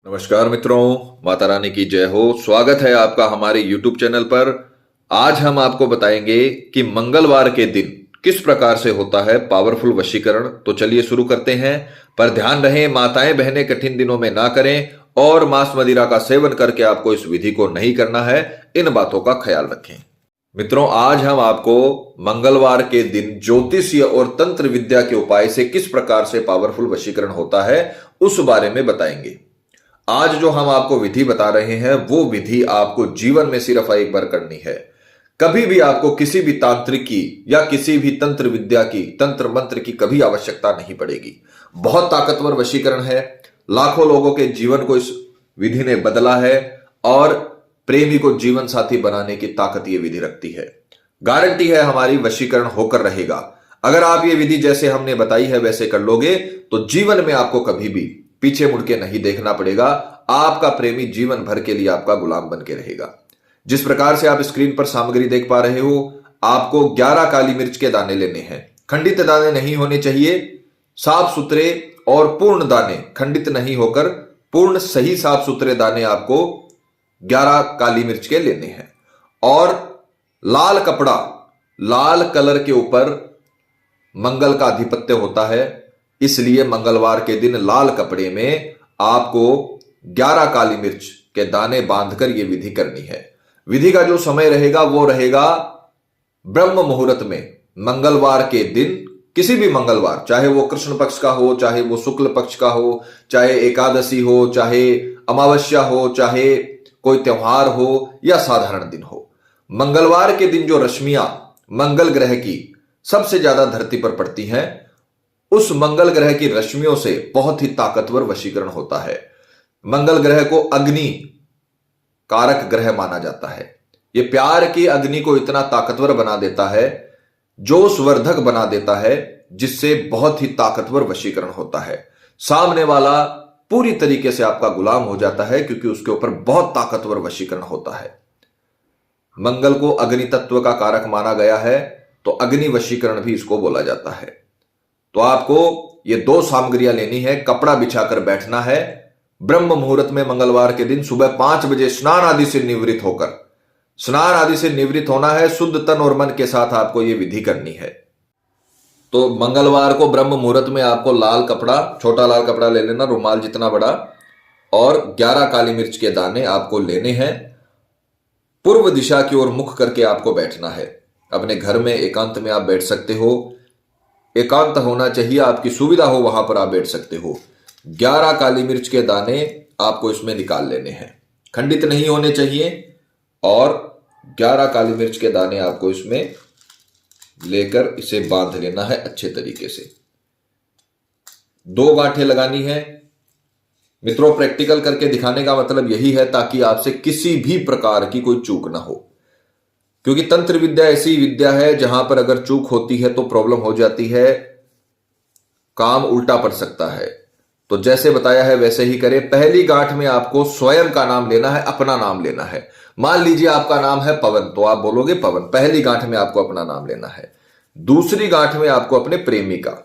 नमस्कार मित्रों, माता रानी की जय हो। स्वागत है आपका हमारे YouTube चैनल पर। आज हम आपको बताएंगे कि मंगलवार के दिन किस प्रकार से होता है पावरफुल वशीकरण। तो चलिए शुरू करते हैं। पर ध्यान रहे, माताएं बहनें कठिन दिनों में ना करें और मांस मदिरा का सेवन करके आपको इस विधि को नहीं करना है। इन बातों का ख्याल रखें। मित्रों, आज हम आपको मंगलवार के दिन ज्योतिषीय और तंत्र विद्या के उपाय से किस प्रकार से पावरफुल वशीकरण होता है उस बारे में बताएंगे। आज जो हम आपको विधि बता रहे हैं वो विधि आपको जीवन में सिर्फ एक बार करनी है। कभी भी आपको किसी भी तांत्रिकी या किसी भी तंत्र विद्या की, तंत्र मंत्र की कभी आवश्यकता नहीं पड़ेगी। बहुत ताकतवर वशीकरण है। लाखों लोगों के जीवन को इस विधि ने बदला है और प्रेमी को जीवन साथी बनाने की ताकत ये विधि रखती है। गारंटी है हमारी, वशीकरण होकर रहेगा। अगर आप ये विधि जैसे हमने बताई है वैसे कर लोगे तो जीवन में आपको कभी भी पीछे मुड़ के नहीं देखना पड़ेगा। आपका प्रेमी जीवन भर के लिए आपका गुलाम बन के रहेगा। जिस प्रकार से आप स्क्रीन पर सामग्री देख पा रहे हो, आपको 11 काली मिर्च के दाने लेने हैं। खंडित दाने नहीं होने चाहिए, साफ सुथरे और पूर्ण दाने, खंडित नहीं होकर पूर्ण सही साफ सुथरे दाने आपको 11 काली मिर्च के लेने हैं। और लाल कपड़ा, लाल कलर के ऊपर मंगल का आधिपत्य होता है, इसलिए मंगलवार के दिन लाल कपड़े में आपको 11 काली मिर्च के दाने बांधकर यह विधि करनी है। विधि का जो समय रहेगा वो रहेगा ब्रह्म मुहूर्त में। मंगलवार के दिन, किसी भी मंगलवार, चाहे वो कृष्ण पक्ष का हो, चाहे वो शुक्ल पक्ष का हो, चाहे एकादशी हो, चाहे अमावस्या हो, चाहे कोई त्योहार हो या साधारण दिन हो, मंगलवार के दिन जो रश्मियां मंगल ग्रह की सबसे ज्यादा धरती पर पड़ती हैं, उस मंगल ग्रह की रश्मियों से बहुत ही ताकतवर वशीकरण होता है। मंगल ग्रह को अग्नि कारक ग्रह माना जाता है। यह प्यार की अग्नि को इतना ताकतवर बना देता है, जोशवर्धक बना देता है, जिससे बहुत ही ताकतवर वशीकरण होता है। सामने वाला पूरी तरीके से आपका गुलाम हो जाता है क्योंकि उसके ऊपर बहुत ताकतवर वशीकरण होता है। मंगल को अग्नि तत्व का कारक माना गया है, तो अग्नि वशीकरण भी इसको बोला जाता है। तो आपको ये 2 सामग्रियां लेनी है। कपड़ा बिछाकर बैठना है। ब्रह्म मुहूर्त में मंगलवार के दिन सुबह 5 बजे स्नान आदि से निवृत्त होना है। शुद्ध तन और मन के साथ आपको ये विधि करनी है। तो मंगलवार को ब्रह्म मुहूर्त में आपको लाल कपड़ा, छोटा लाल कपड़ा ले लेना, रुमाल जितना बड़ा, और 11 काली मिर्च के दाने आपको लेने हैं। पूर्व दिशा की ओर मुख करके आपको बैठना है। अपने घर में एकांत में आप बैठ सकते हो, एकांत होना चाहिए, आपकी सुविधा हो वहां पर आप बैठ सकते हो। 11 काली मिर्च के दाने आपको इसमें निकाल लेने हैं, खंडित नहीं होने चाहिए। और 11 काली मिर्च के दाने आपको इसमें लेकर इसे बांध लेना है अच्छे तरीके से। 2 गांठें लगानी है। मित्रों, प्रैक्टिकल करके दिखाने का मतलब यही है ताकि आपसे किसी भी प्रकार की कोई चूक ना हो, क्योंकि तंत्र विद्या ऐसी विद्या है जहां पर अगर चूक होती है तो प्रॉब्लम हो जाती है, काम उल्टा पड़ सकता है। तो जैसे बताया है वैसे ही करें। पहली गांठ में आपको स्वयं का नाम लेना है, अपना नाम लेना है। मान लीजिए आपका नाम है पवन, तो आप बोलोगे पवन। पहली गांठ में आपको अपना नाम लेना है। दूसरी गांठ में आपको अपने प्रेमी का,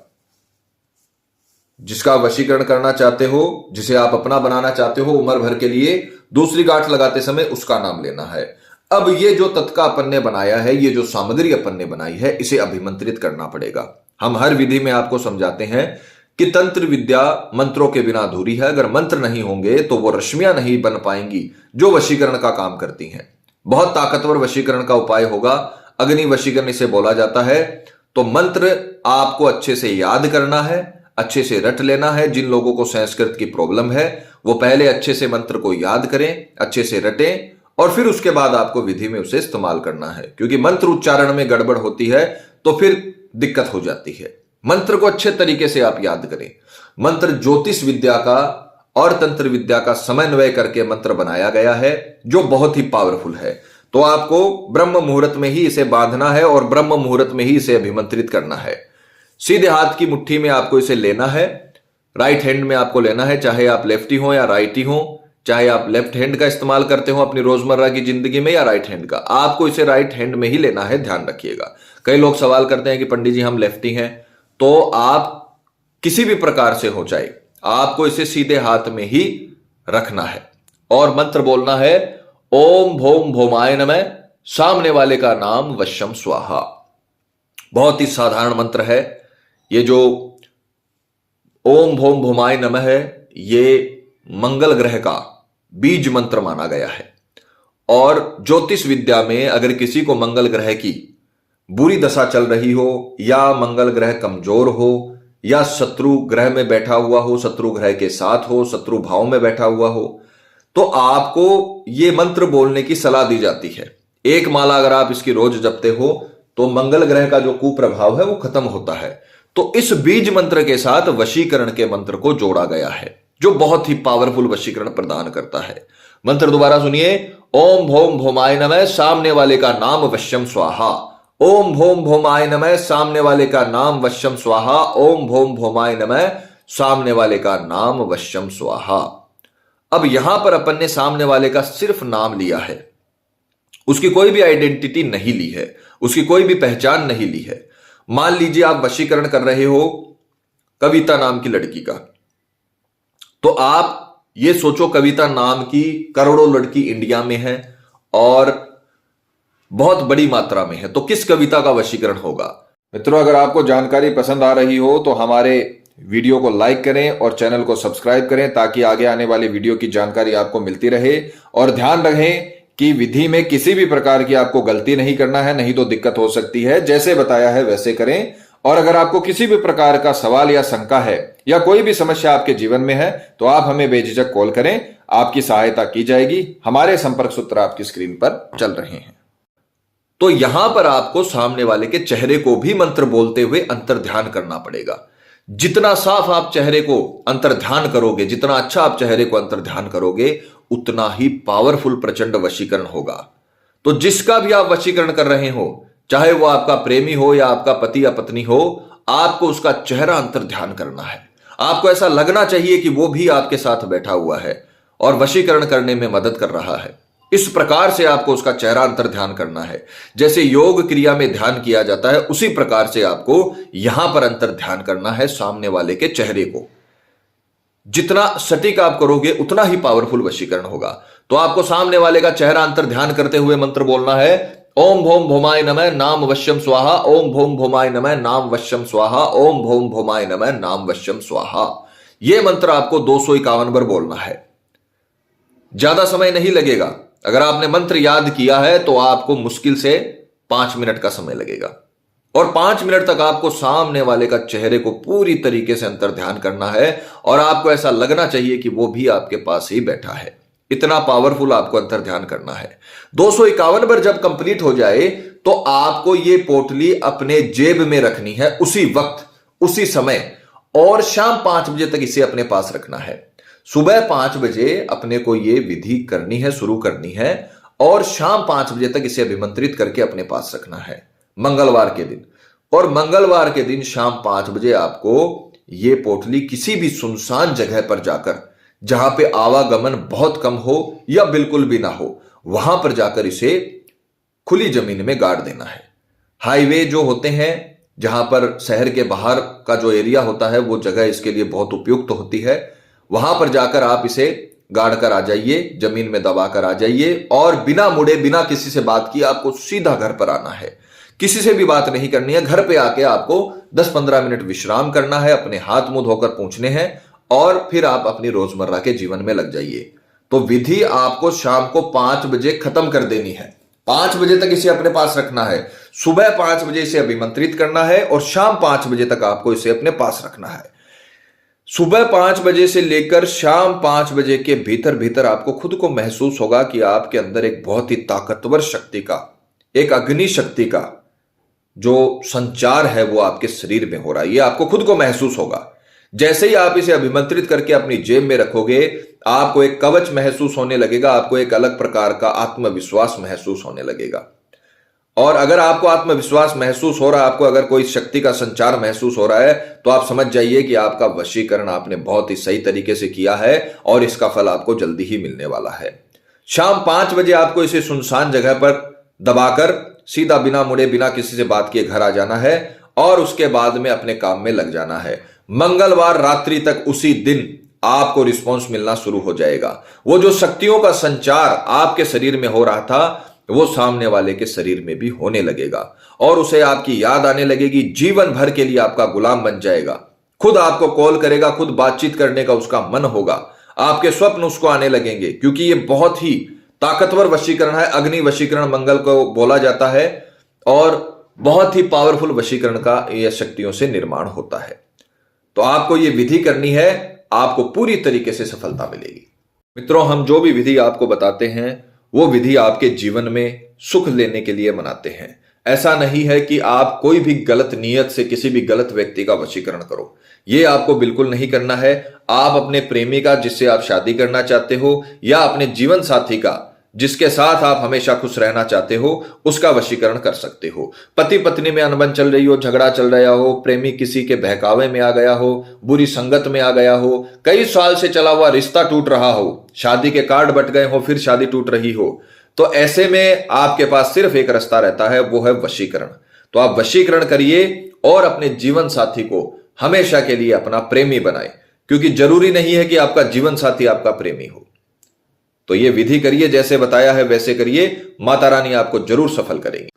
जिसका वशीकरण करना चाहते हो, जिसे आप अपना बनाना चाहते हो उम्र भर के लिए, दूसरी गांठ लगाते समय उसका नाम लेना है। अब ये जो तत्का अपन ने बनाया है, ये जो सामग्री अपन ने बनाई है, इसे अभिमंत्रित करना पड़ेगा। हम हर विधि में आपको समझाते हैं कि तंत्र विद्या मंत्रों के बिना अधूरी है। अगर मंत्र नहीं होंगे तो वो रश्मियां नहीं बन पाएंगी जो वशीकरण का काम करती हैं। बहुत ताकतवर वशीकरण का उपाय होगा, अग्नि वशीकरण इसे बोला जाता है। तो मंत्र आपको अच्छे से याद करना है, अच्छे से रट लेना है। जिन लोगों को संस्कृत की प्रॉब्लम है वो पहले अच्छे से मंत्र को याद करें, अच्छे से रटें, और फिर उसके बाद आपको विधि में उसे इस्तेमाल करना है। क्योंकि मंत्र उच्चारण में गड़बड़ होती है तो फिर दिक्कत हो जाती है। मंत्र को अच्छे तरीके से आप याद करें। मंत्र ज्योतिष विद्या का और तंत्र विद्या का समन्वय करके मंत्र बनाया गया है जो बहुत ही पावरफुल है। तो आपको ब्रह्म मुहूर्त में ही इसे बांधना है और ब्रह्म मुहूर्त में ही इसे अभिमंत्रित करना है। सीधे हाथ की मुट्ठी में आपको इसे लेना है। राइट हैंड में आपको लेना है, चाहे आप लेफ्टी हो या राइटी हो, चाहे आप लेफ्ट हैंड का इस्तेमाल करते हो अपनी रोजमर्रा की जिंदगी में या राइट हैंड का, आपको इसे राइट हैंड में ही लेना है, ध्यान रखिएगा। कई लोग सवाल करते हैं कि पंडित जी हम लेफ्टी हैं, तो आप किसी भी प्रकार से हो, चाहे आपको इसे सीधे हाथ में ही रखना है और मंत्र बोलना है ओम भोम भोमाय नमः, सामने वाले का नाम वश्यम स्वाहा। बहुत ही साधारण मंत्र है ये जो ओम भोम भोमाय नमः है, ये मंगल ग्रह का बीज मंत्र माना गया है। और ज्योतिष विद्या में अगर किसी को मंगल ग्रह की बुरी दशा चल रही हो या मंगल ग्रह कमजोर हो या शत्रु ग्रह में बैठा हुआ हो, शत्रु ग्रह के साथ हो, शत्रु भाव में बैठा हुआ हो, तो आपको ये मंत्र बोलने की सलाह दी जाती है। एक माला अगर आप इसकी रोज जपते हो तो मंगल ग्रह का जो कुप्रभाव है वो खत्म होता है। तो इस बीज मंत्र के साथ वशीकरण के मंत्र को जोड़ा गया है जो बहुत ही पावरफुल वशीकरण प्रदान करता है। मंत्र दोबारा सुनिए, ओम भोम भोमाय नमः, सामने वाले का नाम वश्यम स्वाहा। ओम भोम भोमाय नमः, सामने वाले का नाम वश्यम स्वाहा। ओम भोम भोमाय नमः, सामने वाले का नाम वश्यम स्वाहा। अब यहां पर अपन ने सामने वाले का सिर्फ नाम लिया है, उसकी कोई भी आइडेंटिटी नहीं ली है, उसकी कोई भी पहचान नहीं ली है। मान लीजिए आप वशीकरण कर रहे हो कविता नाम की लड़की का, तो आप ये सोचो कविता नाम की करोड़ों लड़की इंडिया में है और बहुत बड़ी मात्रा में है, तो किस कविता का वशीकरण होगा? मित्रों, अगर आपको जानकारी पसंद आ रही हो तो हमारे वीडियो को लाइक करें और चैनल को सब्सक्राइब करें ताकि आगे आने वाली वीडियो की जानकारी आपको मिलती रहे। और ध्यान रखें कि विधि में किसी भी प्रकार की आपको गलती नहीं करना है, नहीं तो दिक्कत हो सकती है। जैसे बताया है वैसे करें। और अगर आपको किसी भी प्रकार का सवाल या शंका है या कोई भी समस्या आपके जीवन में है तो आप हमें बेझिझक कॉल करें, आपकी सहायता की जाएगी। हमारे संपर्क सूत्र आपकी स्क्रीन पर चल रहे हैं। तो यहां पर आपको सामने वाले के चेहरे को भी मंत्र बोलते हुए अंतर ध्यान करना पड़ेगा। जितना साफ आप चेहरे को अंतर ध्यान करोगे, जितना अच्छा आप चेहरे को अंतर ध्यान करोगे, उतना ही पावरफुल प्रचंड वशीकरण होगा। तो जिसका भी आप वशीकरण कर रहे हो, चाहे वो आपका प्रेमी हो या आपका पति या पत्नी हो, आपको उसका चेहरा अंतर ध्यान करना है। आपको ऐसा लगना चाहिए कि वो भी आपके साथ बैठा हुआ है और वशीकरण करने में मदद कर रहा है। इस प्रकार से आपको उसका चेहरा अंतर ध्यान करना है। जैसे योग क्रिया में ध्यान किया जाता है, उसी प्रकार से आपको यहां पर अंतर ध्यान करना है सामने वाले के चेहरे को। जितना सटीक आप करोगे उतना ही पावरफुल वशीकरण होगा। तो आपको सामने वाले का चेहरा अंतर ध्यान करते हुए मंत्र बोलना है, ओम भोम भोमाय नमः, नाम वश्यम स्वाहा। ओम भोम भोमाय नमः, नाम वश्यम स्वाहा। ओम भोम भोमाय नमः, नाम वश्यम स्वाहा। यह मंत्र आपको 251 बार बोलना है। ज्यादा समय नहीं लगेगा। अगर आपने मंत्र याद किया है तो आपको मुश्किल से 5 मिनट का समय लगेगा और 5 मिनट तक आपको सामने वाले का चेहरे को पूरी तरीके से अंतर ध्यान करना है और आपको ऐसा लगना चाहिए कि वो भी आपके पास ही बैठा है। इतना पावरफुल आपको अंतर ध्यान करना है। 251 बार जब कंप्लीट हो जाए तो आपको ये पोटली अपने जेब में रखनी है उसी वक्त, उसी समय, और शाम 5 बजे तक इसे अपने पास रखना है। सुबह 5 बजे अपने को यह विधि करनी है, शुरू करनी है, और शाम 5 बजे तक इसे अभिमंत्रित करके अपने पास रखना है मंगलवार के दिन। और मंगलवार के दिन शाम 5 बजे आपको ये पोटली किसी भी सुनसान जगह पर जाकर, जहां पे आवागमन बहुत कम हो या बिल्कुल भी ना हो, वहां पर जाकर इसे खुली जमीन में गाड़ देना है। हाईवे जो होते हैं, जहां पर शहर के बाहर का जो एरिया होता है, वो जगह इसके लिए बहुत उपयुक्त होती है। वहां पर जाकर आप इसे गाड़ कर आ जाइए, जमीन में दबा कर आ जाइए और बिना मुड़े, बिना किसी से बात किए आपको सीधा घर पर आना है। किसी से भी बात नहीं करनी है। घर पे आके आपको 10-15 मिनट विश्राम करना है, अपने हाथ मुंह धोकर पहुंचने हैं और फिर आप अपनी रोजमर्रा के जीवन में लग जाइए। तो विधि आपको शाम को 5 बजे खत्म कर देनी है। 5 बजे तक इसे अपने पास रखना है। सुबह 5 बजे इसे अभिमंत्रित करना है और शाम 5 बजे तक आपको इसे अपने पास रखना है। सुबह 5 बजे से लेकर शाम 5 बजे के भीतर भीतर आपको खुद को महसूस होगा कि आपके अंदर एक बहुत ही ताकतवर शक्ति का, एक अग्नि शक्ति का जो संचार है वो आपके शरीर में हो रहा है। ये आपको खुद को महसूस होगा। जैसे ही आप इसे अभिमंत्रित करके अपनी जेब में रखोगे, आपको एक कवच महसूस होने लगेगा, आपको एक अलग प्रकार का आत्मविश्वास महसूस होने लगेगा। और अगर आपको आत्मविश्वास महसूस हो रहा है, आपको अगर कोई शक्ति का संचार महसूस हो रहा है, तो आप समझ जाइए कि आपका वशीकरण आपने बहुत ही सही तरीके से किया है और इसका फल आपको जल्दी ही मिलने वाला है। शाम 5 बजे आपको इसे सुनसान जगह पर दबाकर सीधा बिना मुड़े, बिना किसी से बात किए घर आ जाना है और उसके बाद में अपने काम में लग जाना है। मंगलवार रात्रि तक, उसी दिन आपको रिस्पॉन्स मिलना शुरू हो जाएगा। वो जो शक्तियों का संचार आपके शरीर में हो रहा था वो सामने वाले के शरीर में भी होने लगेगा और उसे आपकी याद आने लगेगी, जीवन भर के लिए आपका गुलाम बन जाएगा। खुद आपको कॉल करेगा, खुद बातचीत करने का उसका मन होगा, आपके स्वप्न उसको आने लगेंगे, क्योंकि ये बहुत ही ताकतवर वशीकरण है। अग्नि वशीकरण मंगल को बोला जाता है और बहुत ही पावरफुल वशीकरण का यह शक्तियों से निर्माण होता है। तो आपको यह विधि करनी है, आपको पूरी तरीके से सफलता मिलेगी। मित्रों, हम जो भी विधि आपको बताते हैं वो विधि आपके जीवन में सुख लेने के लिए बनाते हैं। ऐसा नहीं है कि आप कोई भी गलत नीयत से किसी भी गलत व्यक्ति का वशीकरण करो, ये आपको बिल्कुल नहीं करना है। आप अपने प्रेमी का, जिससे आप शादी करना चाहते हो, या अपने जीवन साथी का, जिसके साथ आप हमेशा खुश रहना चाहते हो, उसका वशीकरण कर सकते हो। पति पत्नी में अनबन चल रही हो, झगड़ा चल रहा हो, प्रेमी किसी के बहकावे में आ गया हो, बुरी संगत में आ गया हो, कई साल से चला हुआ रिश्ता टूट रहा हो, शादी के कार्ड बट गए हो, फिर शादी टूट रही हो, तो ऐसे में आपके पास सिर्फ एक रास्ता रहता है, वो है वशीकरण। तो आप वशीकरण करिए और अपने जीवन साथी को हमेशा के लिए अपना प्रेमी बनाए, क्योंकि जरूरी नहीं है कि आपका जीवन साथी आपका प्रेमी हो। तो ये विधि करिए, जैसे बताया है वैसे करिए, माता रानी आपको जरूर सफल करेंगी।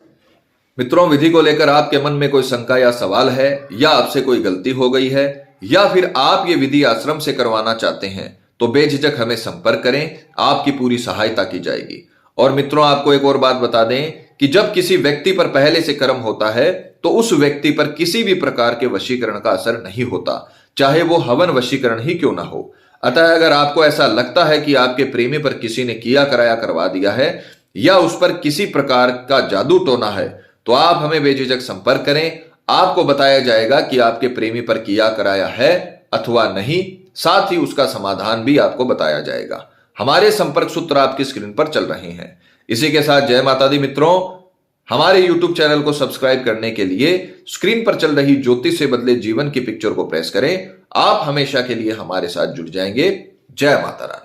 मित्रों, विधि को लेकर आपके मन में कोई शंका या सवाल है, या आपसे कोई गलती हो गई है, या फिर आप ये विधि आश्रम से करवाना चाहते हैं, तो बेझिझक हमें संपर्क करें, आपकी पूरी सहायता की जाएगी। और मित्रों, आपको एक और बात बता दें कि जब किसी व्यक्ति पर पहले से कर्म होता है तो उस व्यक्ति पर किसी भी प्रकार के वशीकरण का असर नहीं होता, चाहे वो हवन वशीकरण ही क्यों ना हो। अतः अगर आपको ऐसा लगता है कि आपके प्रेमी पर किसी ने किया कराया करवा दिया है, या उस पर किसी प्रकार का जादू टोना है, तो आप हमें बेझिझक संपर्क करें। आपको बताया जाएगा कि आपके प्रेमी पर किया कराया है अथवा नहीं, साथ ही उसका समाधान भी आपको बताया जाएगा। हमारे संपर्क सूत्र आपकी स्क्रीन पर चल रहे हैं। इसी के साथ जय माता दी। मित्रों, हमारे YouTube चैनल को सब्सक्राइब करने के लिए स्क्रीन पर चल रही ज्योतिष से बदले जीवन की पिक्चर को प्रेस करें। आप हमेशा के लिए हमारे साथ जुड़ जाएंगे। जय माता रानी।